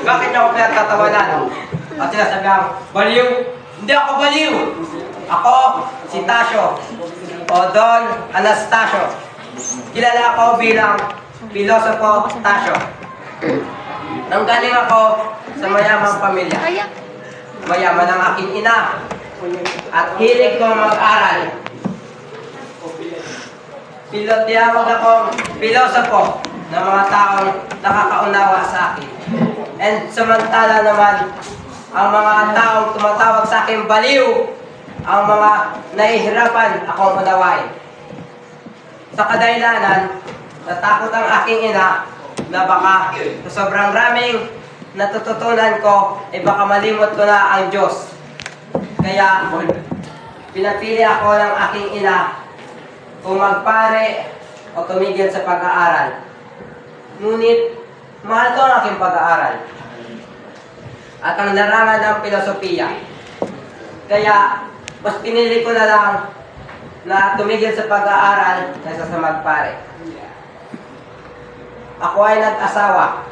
Bakit niyo ako pinagtatawanan? At sinasabi ang, baliw! Hindi ako baliw! Ako, si Tasio. O Don Anastasio. Kilala ako bilang Pilosopo Tasio. Nanggaling ako sa mayamang pamilya. Mayaman ang aking ina. At hilig ko mag-aral. Tinawag akong pilosopo ng mga taong nakakaunawa sa akin. And samantala naman, ang mga taong tumatawag sa akin baliw, ang mga nahihirapan akong unawain. Sa kadahilanan, natakot ang aking ina na baka sa sobrang raming natututunan ko, baka malimot ko na ang Diyos. Kaya, pinapili ako ng aking ina kung magpare o tumigil sa pag-aaral. Ngunit, mahal ko ang aking pag-aaral at ang larangan ng filosofiya. Kaya, mas pinili ko na lang na tumigil sa pag-aaral kaysa sa magpare. Ako ay nag-asawa.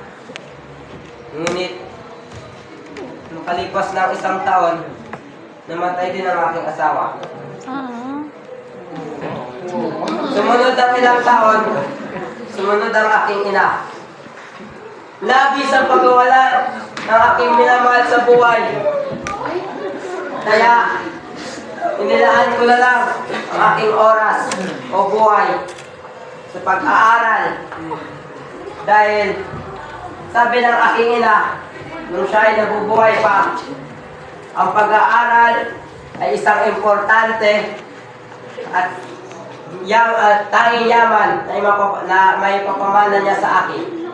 Ngunit, nung kalipas ng 1 taon, namatay din ang aking asawa. Sumunod ang ilang taon, sumunod ang aking ina. Labis ang pagwawala ng aking minamahal sa buhay. Kaya, inilaan ko na lang ang aking oras o buhay sa pag-aaral. Dahil, sabi ng aking ina, nung siya ay nabubuhay pa, ang pag-aaral ay isang importante at tanging yaman na may papamana niya sa akin.